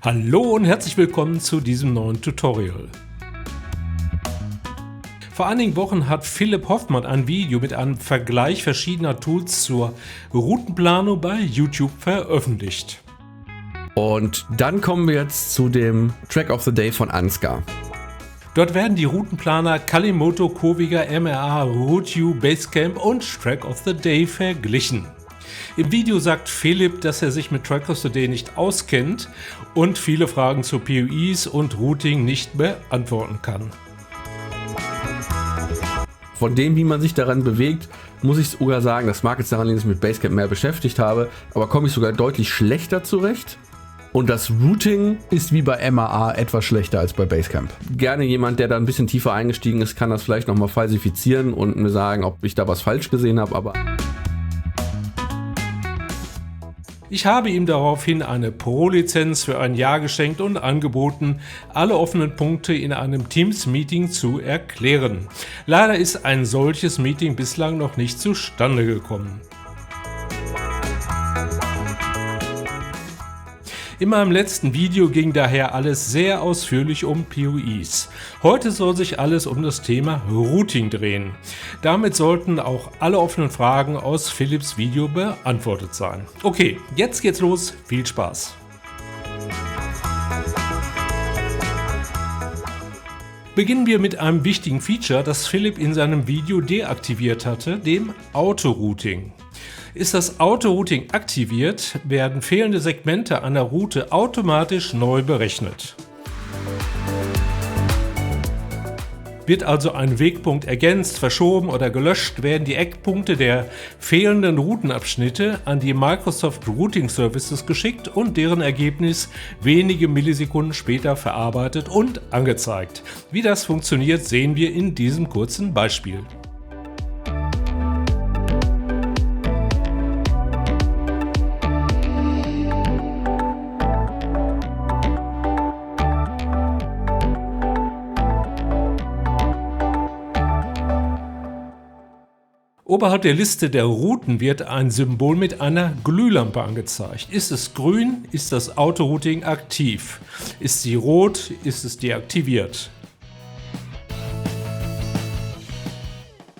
Hallo und herzlich willkommen zu diesem neuen Tutorial. Vor einigen Wochen hat Philipp Hoffmann ein Video mit einem Vergleich verschiedener Tools zur Routenplanung bei YouTube veröffentlicht. Und dann kommen wir jetzt zu dem Track of the Day von Ansgar. Dort werden die Routenplaner Calimoto, Coviga, MRA, Routeu, Basecamp und Track of the Day verglichen. Im Video sagt Philipp, dass er sich mit Track of the Day nicht auskennt und viele Fragen zu POIs und Routing nicht beantworten kann. Von dem, wie man sich daran bewegt, muss ich sogar sagen, das mag jetzt daran liegen, dass ich mich mit Basecamp mehr beschäftigt habe, aber komme ich sogar deutlich schlechter zurecht. Und das Routing ist wie bei MAA etwas schlechter als bei Basecamp. Gerne jemand, der da ein bisschen tiefer eingestiegen ist, kann das vielleicht nochmal falsifizieren und mir sagen, ob ich da was falsch gesehen habe, aber... Ich habe ihm daraufhin eine Pro-Lizenz für ein Jahr geschenkt und angeboten, alle offenen Punkte in einem Teams-Meeting zu erklären. Leider ist ein solches Meeting bislang noch nicht zustande gekommen. In meinem letzten Video ging daher alles sehr ausführlich um POIs. Heute soll sich alles um das Thema Routing drehen. Damit sollten auch alle offenen Fragen aus Philipps Video beantwortet sein. Okay, jetzt geht's los. Viel Spaß! Beginnen wir mit einem wichtigen Feature, das Philipp in seinem Video deaktiviert hatte, dem Autorouting. Ist das Autorouting aktiviert, werden fehlende Segmente einer Route automatisch neu berechnet. Wird also ein Wegpunkt ergänzt, verschoben oder gelöscht, werden die Eckpunkte der fehlenden Routenabschnitte an die Microsoft Routing Services geschickt und deren Ergebnis wenige Millisekunden später verarbeitet und angezeigt. Wie das funktioniert, sehen wir in diesem kurzen Beispiel. Oberhalb der Liste der Routen wird ein Symbol mit einer Glühlampe angezeigt. Ist es grün, ist das Autorouting aktiv. Ist sie rot, ist es deaktiviert.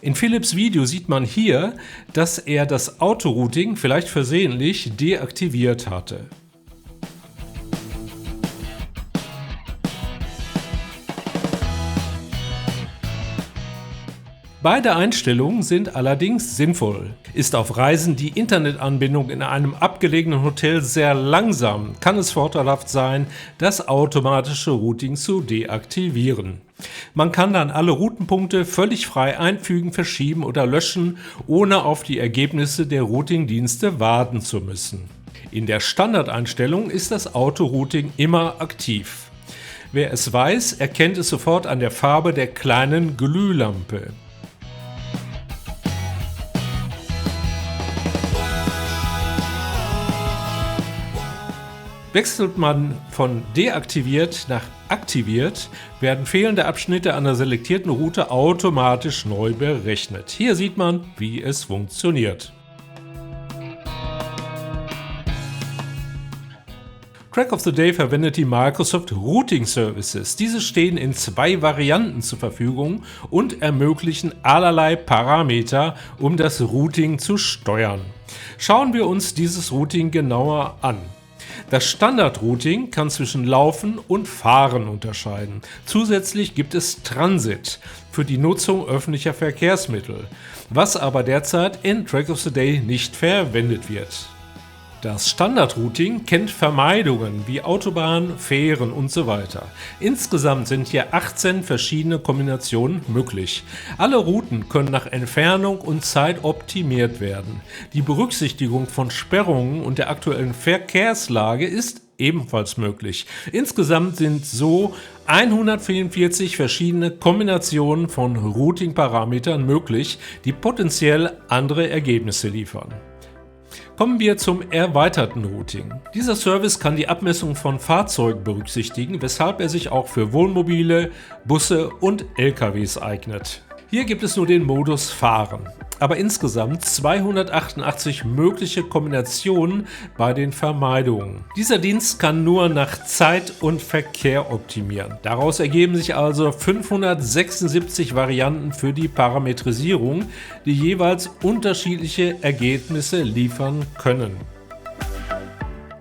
In Philipps Video sieht man hier, dass er das Autorouting vielleicht versehentlich deaktiviert hatte. Beide Einstellungen sind allerdings sinnvoll. Ist auf Reisen die Internetanbindung in einem abgelegenen Hotel sehr langsam, kann es vorteilhaft sein, das automatische Routing zu deaktivieren. Man kann dann alle Routenpunkte völlig frei einfügen, verschieben oder löschen, ohne auf die Ergebnisse der Routingdienste warten zu müssen. In der Standardeinstellung ist das Autorouting immer aktiv. Wer es weiß, erkennt es sofort an der Farbe der kleinen Glühlampe. Wechselt man von deaktiviert nach aktiviert, werden fehlende Abschnitte einer selektierten Route automatisch neu berechnet. Hier sieht man, wie es funktioniert. Track of the Day verwendet die Microsoft Routing Services. Diese stehen in zwei Varianten zur Verfügung und ermöglichen allerlei Parameter, um das Routing zu steuern. Schauen wir uns dieses Routing genauer an. Das Standard-Routing kann zwischen Laufen und Fahren unterscheiden. Zusätzlich gibt es Transit für die Nutzung öffentlicher Verkehrsmittel, was aber derzeit in Track of the Day nicht verwendet wird. Das Standard-Routing kennt Vermeidungen wie Autobahn, Fähren und so weiter. Insgesamt sind hier 18 verschiedene Kombinationen möglich. Alle Routen können nach Entfernung und Zeit optimiert werden. Die Berücksichtigung von Sperrungen und der aktuellen Verkehrslage ist ebenfalls möglich. Insgesamt sind so 144 verschiedene Kombinationen von Routing-Parametern möglich, die potenziell andere Ergebnisse liefern. Kommen wir zum erweiterten Routing. Dieser Service kann die Abmessung von Fahrzeugen berücksichtigen, weshalb er sich auch für Wohnmobile, Busse und LKWs eignet. Hier gibt es nur den Modus Fahren. aber insgesamt 288 mögliche Kombinationen bei den Vermeidungen. Dieser Dienst kann nur nach Zeit und Verkehr optimieren. Daraus ergeben sich also 576 Varianten für die Parametrisierung, die jeweils unterschiedliche Ergebnisse liefern können.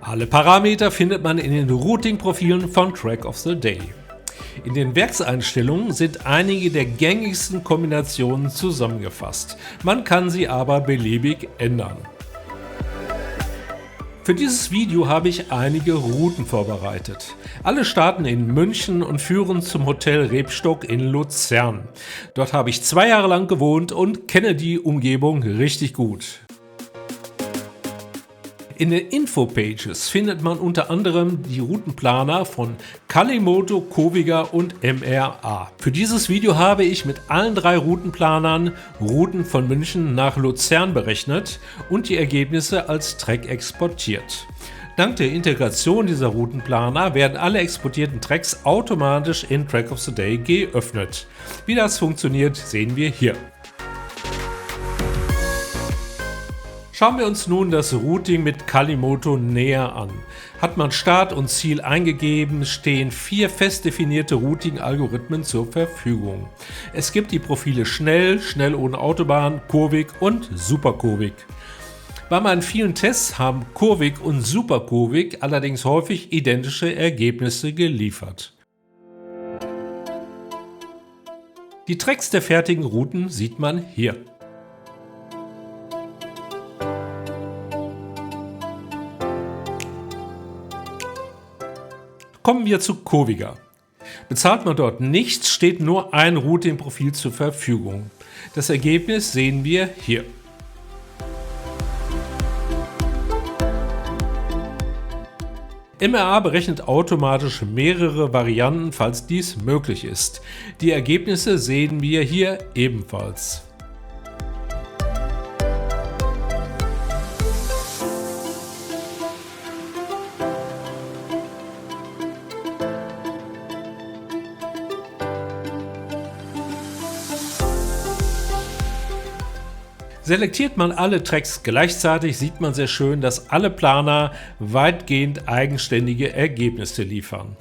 Alle Parameter findet man in den Routing-Profilen von Track of the Day. In den Werkseinstellungen sind einige der gängigsten Kombinationen zusammengefasst. Man kann sie aber beliebig ändern. Für dieses Video habe ich einige Routen vorbereitet. Alle starten in München und führen zum Hotel Rebstock in Luzern. Dort habe ich 2 Jahre lang gewohnt und kenne die Umgebung richtig gut. In den Infopages findet man unter anderem die Routenplaner von Kalimoto, Coviga und MRA. Für dieses Video habe ich mit allen 3 Routenplanern Routen von München nach Luzern berechnet und die Ergebnisse als Track exportiert. Dank der Integration dieser Routenplaner werden alle exportierten Tracks automatisch in Track of the Day geöffnet. Wie das funktioniert, sehen wir hier. Schauen wir uns nun das Routing mit Kalimoto näher an. Hat man Start und Ziel eingegeben, stehen 4 fest definierte Routing-Algorithmen zur Verfügung. Es gibt die Profile Schnell, Schnell ohne Autobahn, Kurvig und Super-Kurvig. Bei meinen vielen Tests haben Kurvig und Super-Kurvig allerdings häufig identische Ergebnisse geliefert. Die Tracks der fertigen Routen sieht man hier. Kommen wir zu Coviga. Bezahlt man dort nichts, steht nur ein Routing-Profil zur Verfügung. Das Ergebnis sehen wir hier. MRA berechnet automatisch mehrere Varianten, falls dies möglich ist. Die Ergebnisse sehen wir hier ebenfalls. Selektiert man alle Tracks gleichzeitig, sieht man sehr schön, dass alle Planer weitgehend eigenständige Ergebnisse liefern.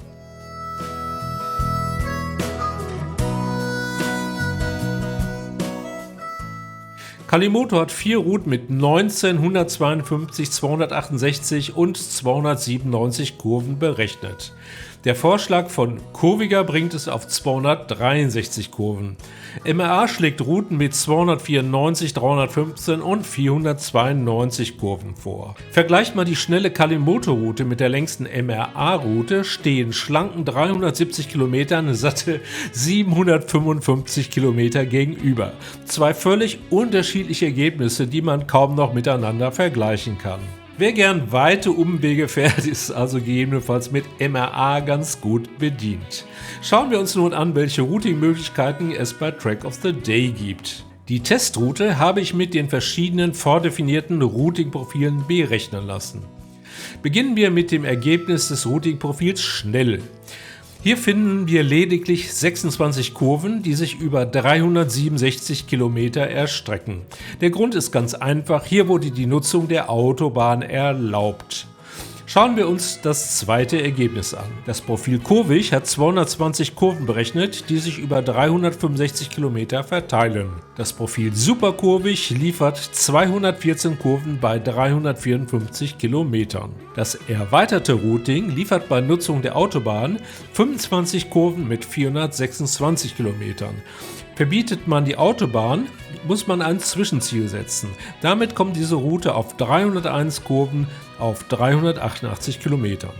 Kalimoto hat 4 Routen mit 19, 152, 268 und 297 Kurven berechnet. Der Vorschlag von Coviga bringt es auf 263 Kurven. MRA schlägt Routen mit 294, 315 und 492 Kurven vor. Vergleicht man die schnelle Kalimoto-Route mit der längsten MRA-Route, stehen schlanken 370 Kilometern satte 755 Kilometer gegenüber. 2 völlig unterschiedliche Ergebnisse, die man kaum noch miteinander vergleichen kann. Wer gern weite Umwege fährt, ist also gegebenenfalls mit MRA ganz gut bedient. Schauen wir uns nun an, welche Routing-Möglichkeiten es bei Track of the Day gibt. Die Testroute habe ich mit den verschiedenen vordefinierten Routing-Profilen berechnen lassen. Beginnen wir mit dem Ergebnis des Routing-Profils Schnell. Hier finden wir lediglich 26 Kurven, die sich über 367 Kilometer erstrecken. Der Grund ist ganz einfach, hier wurde die Nutzung der Autobahn erlaubt. Schauen wir uns das zweite Ergebnis an. Das Profil Kurvig hat 220 Kurven berechnet, die sich über 365 Kilometer verteilen. Das Profil Superkurvig liefert 214 Kurven bei 354 Kilometern. Das erweiterte Routing liefert bei Nutzung der Autobahn 25 Kurven mit 426 Kilometern. Verbietet man die Autobahn, muss man ein Zwischenziel setzen. Damit kommt diese Route auf 301 Kurven auf 388 Kilometern.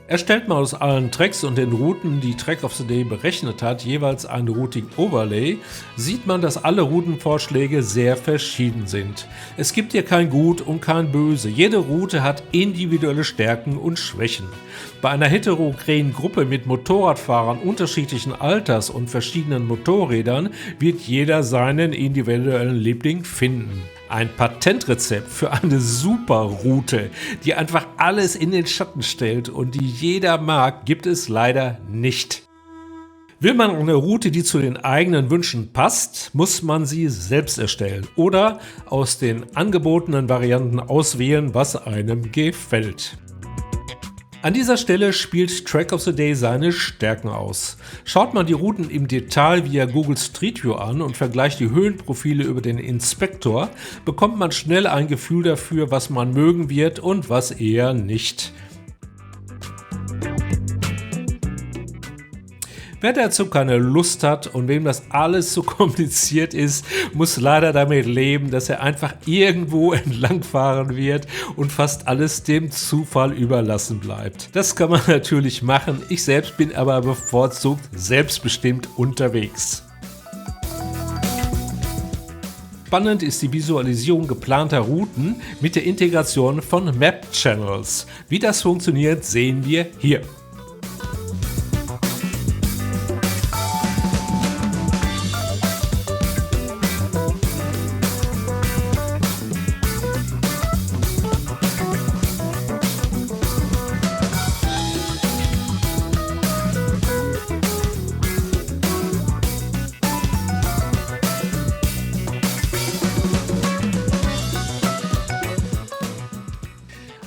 Erstellt man aus allen Tracks und den Routen, die Track of the Day berechnet hat, jeweils ein Routing Overlay, sieht man, dass alle Routenvorschläge sehr verschieden sind. Es gibt hier kein Gut und kein Böse. Jede Route hat individuelle Stärken und Schwächen. Bei einer heterogenen Gruppe mit Motorradfahrern unterschiedlichen Alters und verschiedenen Motorrädern wird jeder seinen individuellen Liebling finden. Ein Patentrezept für eine super Route, die einfach alles in den Schatten stellt und die jeder mag, gibt es leider nicht. Will man eine Route, die zu den eigenen Wünschen passt, muss man sie selbst erstellen oder aus den angebotenen Varianten auswählen, was einem gefällt. An dieser Stelle spielt Track of the Day seine Stärken aus. Schaut man die Routen im Detail via Google Street View an und vergleicht die Höhenprofile über den Inspektor, bekommt man schnell ein Gefühl dafür, was man mögen wird und was eher nicht. Wer dazu keine Lust hat und wem das alles zu kompliziert ist, muss leider damit leben, dass er einfach irgendwo entlangfahren wird und fast alles dem Zufall überlassen bleibt. Das kann man natürlich machen, ich selbst bin aber bevorzugt selbstbestimmt unterwegs. Spannend ist die Visualisierung geplanter Routen mit der Integration von Map Channels. Wie das funktioniert, sehen wir hier.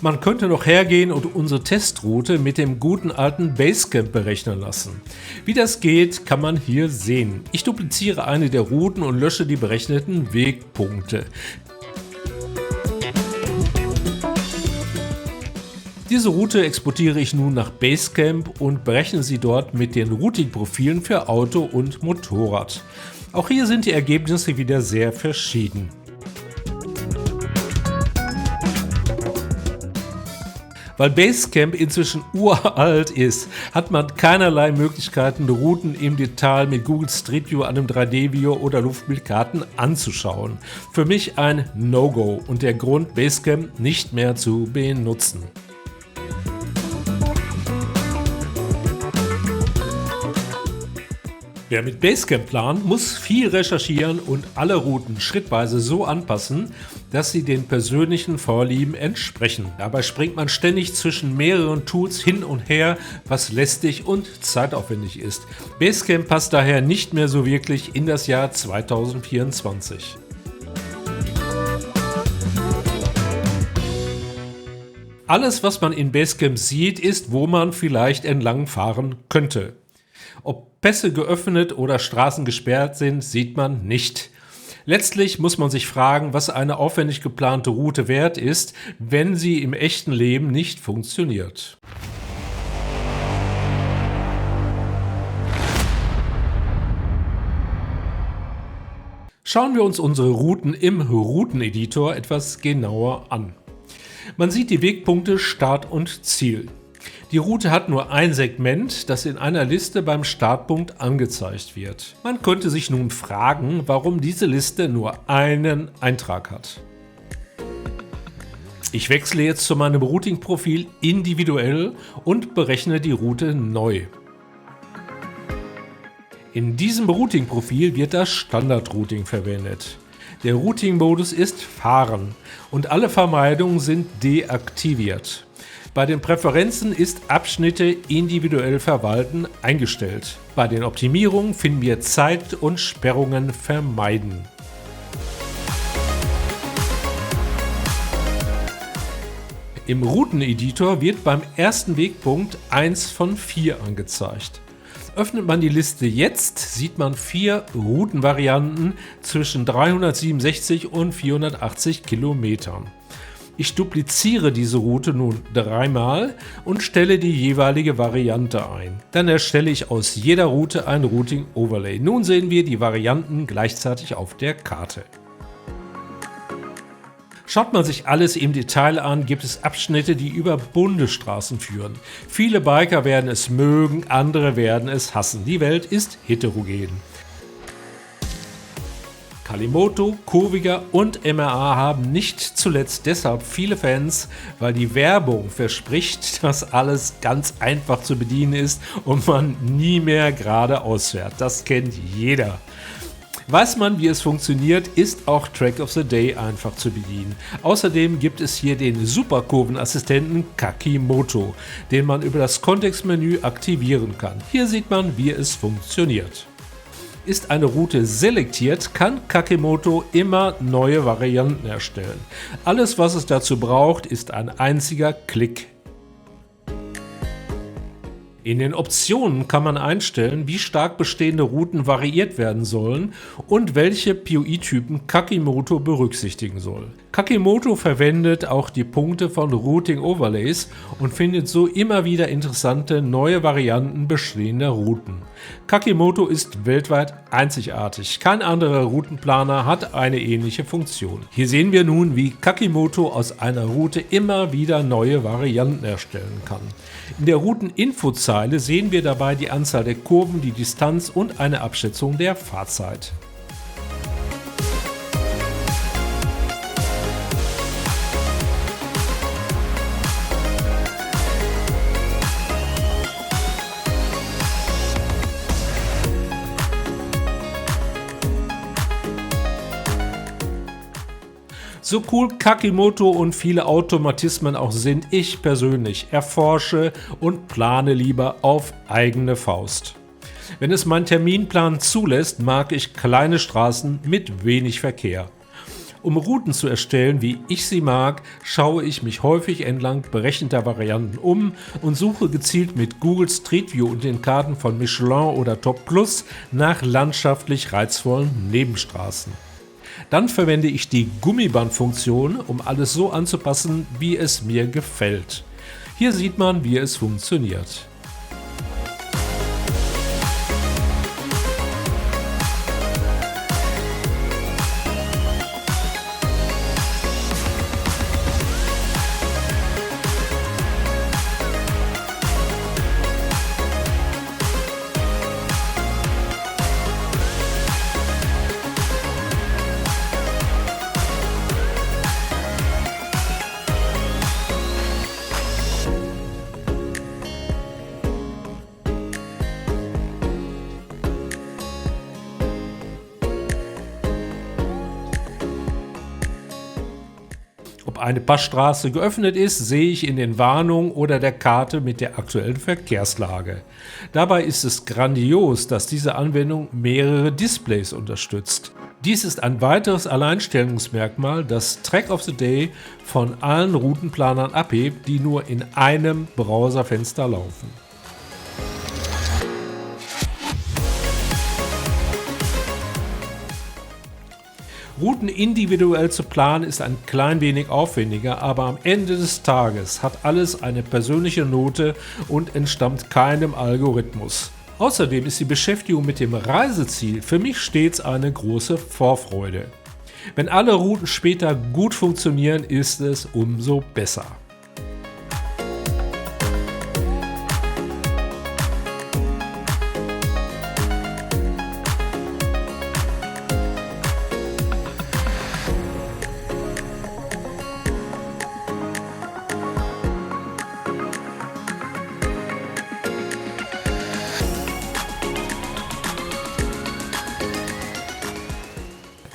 Man könnte noch hergehen und unsere Testroute mit dem guten alten Basecamp berechnen lassen. Wie das geht, kann man hier sehen. Ich dupliziere eine der Routen und lösche die berechneten Wegpunkte. Diese Route exportiere ich nun nach Basecamp und berechne sie dort mit den Routing-Profilen für Auto und Motorrad. Auch hier sind die Ergebnisse wieder sehr verschieden. Weil Basecamp inzwischen uralt ist, hat man keinerlei Möglichkeiten, Routen im Detail mit Google Street View, einem 3D-View oder Luftbildkarten anzuschauen. Für mich ein No-Go und der Grund, Basecamp nicht mehr zu benutzen. Wer mit Basecamp plant, muss viel recherchieren und alle Routen schrittweise so anpassen, dass sie den persönlichen Vorlieben entsprechen. Dabei springt man ständig zwischen mehreren Tools hin und her, was lästig und zeitaufwendig ist. Basecamp passt daher nicht mehr so wirklich in das Jahr 2024. Alles, was man in Basecamp sieht, ist, wo man vielleicht entlang fahren könnte. Ob Pässe geöffnet oder Straßen gesperrt sind, sieht man nicht. Letztlich muss man sich fragen, was eine aufwendig geplante Route wert ist, wenn sie im echten Leben nicht funktioniert. Schauen wir uns unsere Routen im Routeneditor etwas genauer an. Man sieht die Wegpunkte Start und Ziel. Die Route hat nur ein Segment, das in einer Liste beim Startpunkt angezeigt wird. Man könnte sich nun fragen, warum diese Liste nur einen Eintrag hat. Ich wechsle jetzt zu meinem Routing-Profil individuell und berechne die Route neu. In diesem Routing-Profil wird das Standard-Routing verwendet. Der Routing-Modus ist Fahren und alle Vermeidungen sind deaktiviert. Bei den Präferenzen ist Abschnitte individuell verwalten eingestellt. Bei den Optimierungen finden wir Zeit und Sperrungen vermeiden. Im Routeneditor wird beim ersten Wegpunkt 1 von 4 angezeigt. Öffnet man die Liste jetzt, sieht man 4 Routenvarianten zwischen 367 und 480 Kilometern. Ich dupliziere diese Route nun 3-mal und stelle die jeweilige Variante ein. Dann erstelle ich aus jeder Route ein Routing Overlay. Nun sehen wir die Varianten gleichzeitig auf der Karte. Schaut man sich alles im Detail an, gibt es Abschnitte, die über Bundesstraßen führen. Viele Biker werden es mögen, andere werden es hassen. Die Welt ist heterogen. Kalimoto, Kurviga und MRA haben nicht zuletzt deshalb viele Fans, weil die Werbung verspricht, dass alles ganz einfach zu bedienen ist und man nie mehr geradeaus fährt. Das kennt jeder. Weiß man, wie es funktioniert, ist auch Track of the Day einfach zu bedienen. Außerdem gibt es hier den Superkurvenassistenten Kakimoto, den man über das Kontextmenü aktivieren kann. Hier sieht man, wie es funktioniert. Ist eine Route selektiert, kann Kakimoto immer neue Varianten erstellen. Alles, was es dazu braucht, ist ein einziger Klick. In den Optionen kann man einstellen, wie stark bestehende Routen variiert werden sollen und welche POI-Typen Kakimoto berücksichtigen soll. Kakimoto verwendet auch die Punkte von Routing Overlays und findet so immer wieder interessante neue Varianten bestehender Routen. Kakimoto ist weltweit einzigartig. Kein anderer Routenplaner hat eine ähnliche Funktion. Hier sehen wir nun, wie Kakimoto aus einer Route immer wieder neue Varianten erstellen kann. In der Routeninfozeile sehen wir dabei die Anzahl der Kurven, die Distanz und eine Abschätzung der Fahrzeit. So cool Kakimoto und viele Automatismen auch sind, ich persönlich erforsche und plane lieber auf eigene Faust. Wenn es mein Terminplan zulässt, mag ich kleine Straßen mit wenig Verkehr. Um Routen zu erstellen, wie ich sie mag, schaue ich mich häufig entlang berechneter Varianten um und suche gezielt mit Google Street View und den Karten von Michelin oder Top Plus nach landschaftlich reizvollen Nebenstraßen. Dann verwende ich die Gummibandfunktion, um alles so anzupassen, wie es mir gefällt. Hier sieht man, wie es funktioniert. Ob eine Passstraße geöffnet ist, sehe ich in den Warnungen oder der Karte mit der aktuellen Verkehrslage. Dabei ist es grandios, dass diese Anwendung mehrere Displays unterstützt. Dies ist ein weiteres Alleinstellungsmerkmal, das Track of the Day von allen Routenplanern abhebt, die nur in einem Browserfenster laufen. Routen individuell zu planen ist ein klein wenig aufwendiger, aber am Ende des Tages hat alles eine persönliche Note und entstammt keinem Algorithmus. Außerdem ist die Beschäftigung mit dem Reiseziel für mich stets eine große Vorfreude. Wenn alle Routen später gut funktionieren, ist es umso besser.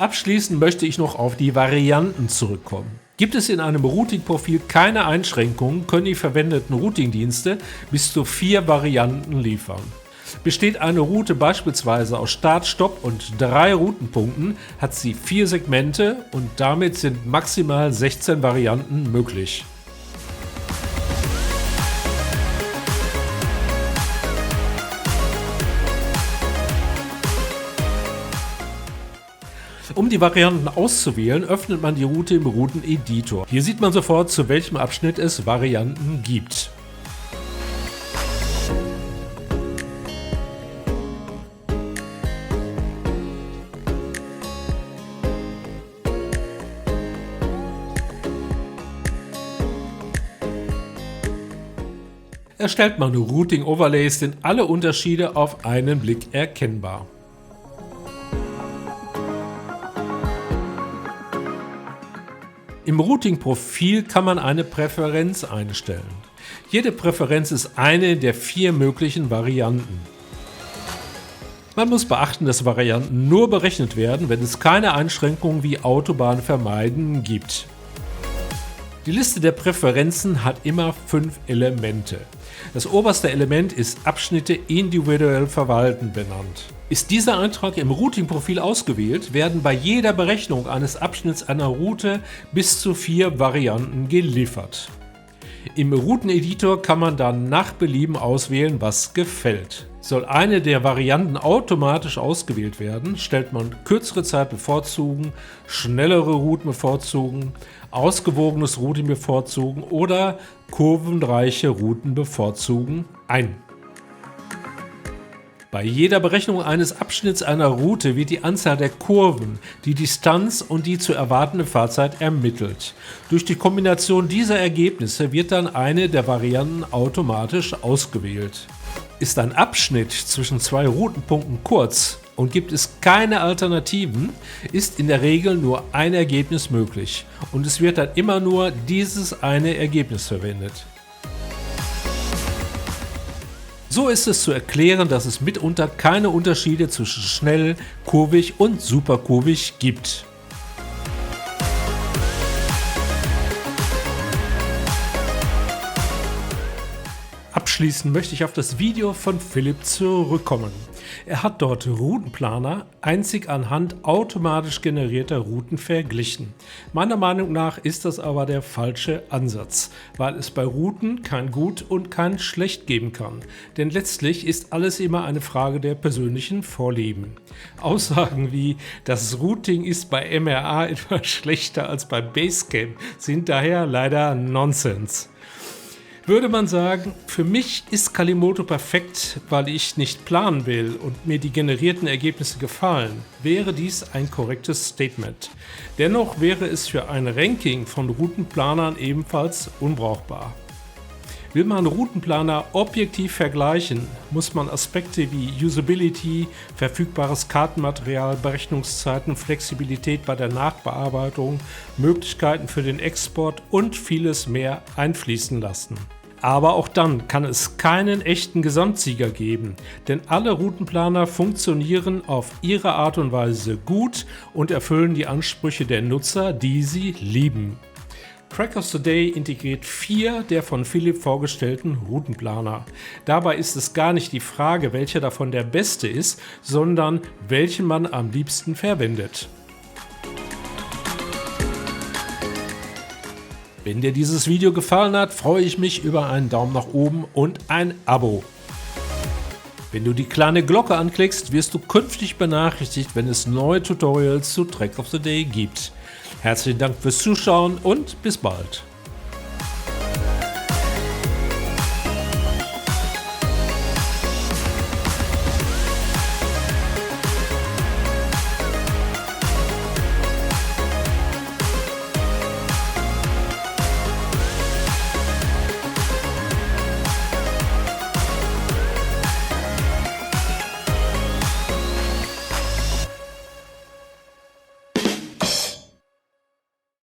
Abschließend möchte ich noch auf die Varianten zurückkommen. Gibt es in einem Routing-Profil keine Einschränkungen, können die verwendeten Routing-Dienste bis zu 4 Varianten liefern. Besteht eine Route beispielsweise aus Start, Stopp und 3 Routenpunkten, hat sie 4 Segmente und damit sind maximal 16 Varianten möglich. Um die Varianten auszuwählen, öffnet man die Route im Routeneditor. Hier sieht man sofort, zu welchem Abschnitt es Varianten gibt. Erstellt man Routing Overlays, sind alle Unterschiede auf einen Blick erkennbar. Im Routing-Profil kann man eine Präferenz einstellen. Jede Präferenz ist eine der 4 möglichen Varianten. Man muss beachten, dass Varianten nur berechnet werden, wenn es keine Einschränkungen wie Autobahn vermeiden gibt. Die Liste der Präferenzen hat immer 5 Elemente. Das oberste Element ist Abschnitte individuell verwalten benannt. Ist dieser Eintrag im Routing-Profil ausgewählt, werden bei jeder Berechnung eines Abschnitts einer Route bis zu 4 Varianten geliefert. Im Routeneditor kann man dann nach Belieben auswählen, was gefällt. Soll eine der Varianten automatisch ausgewählt werden, stellt man kürzere Zeit bevorzugen, schnellere Routen bevorzugen, ausgewogenes Routing bevorzugen oder kurvenreiche Routen bevorzugen ein. Bei jeder Berechnung eines Abschnitts einer Route wird die Anzahl der Kurven, die Distanz und die zu erwartende Fahrzeit ermittelt. Durch die Kombination dieser Ergebnisse wird dann eine der Varianten automatisch ausgewählt. Ist ein Abschnitt zwischen 2 Routenpunkten kurz und gibt es keine Alternativen, ist in der Regel nur ein Ergebnis möglich und es wird dann immer nur dieses eine Ergebnis verwendet. So ist es zu erklären, dass es mitunter keine Unterschiede zwischen schnell, kurvig und superkurvig gibt. Abschließend möchte ich auf das Video von Philipp zurückkommen. Er hat dort Routenplaner einzig anhand automatisch generierter Routen verglichen. Meiner Meinung nach ist das aber der falsche Ansatz, weil es bei Routen kein Gut und kein Schlecht geben kann. Denn letztlich ist alles immer eine Frage der persönlichen Vorlieben. Aussagen wie, das Routing ist bei MRA etwas schlechter als bei Basecamp sind daher leider Nonsens. Würde man sagen, für mich ist Calimoto perfekt, weil ich nicht planen will und mir die generierten Ergebnisse gefallen, wäre dies ein korrektes Statement. Dennoch wäre es für ein Ranking von Routenplanern ebenfalls unbrauchbar. Will man Routenplaner objektiv vergleichen, muss man Aspekte wie Usability, verfügbares Kartenmaterial, Berechnungszeiten, Flexibilität bei der Nachbearbeitung, Möglichkeiten für den Export und vieles mehr einfließen lassen. Aber auch dann kann es keinen echten Gesamtsieger geben, denn alle Routenplaner funktionieren auf ihre Art und Weise gut und erfüllen die Ansprüche der Nutzer, die sie lieben. Trackers Today integriert 4 der von Philipp vorgestellten Routenplaner. Dabei ist es gar nicht die Frage, welcher davon der beste ist, sondern welchen man am liebsten verwendet. Wenn dir dieses Video gefallen hat, freue ich mich über einen Daumen nach oben und ein Abo. Wenn du die kleine Glocke anklickst, wirst du künftig benachrichtigt, wenn es neue Tutorials zu Track of the Day gibt. Herzlichen Dank fürs Zuschauen und bis bald.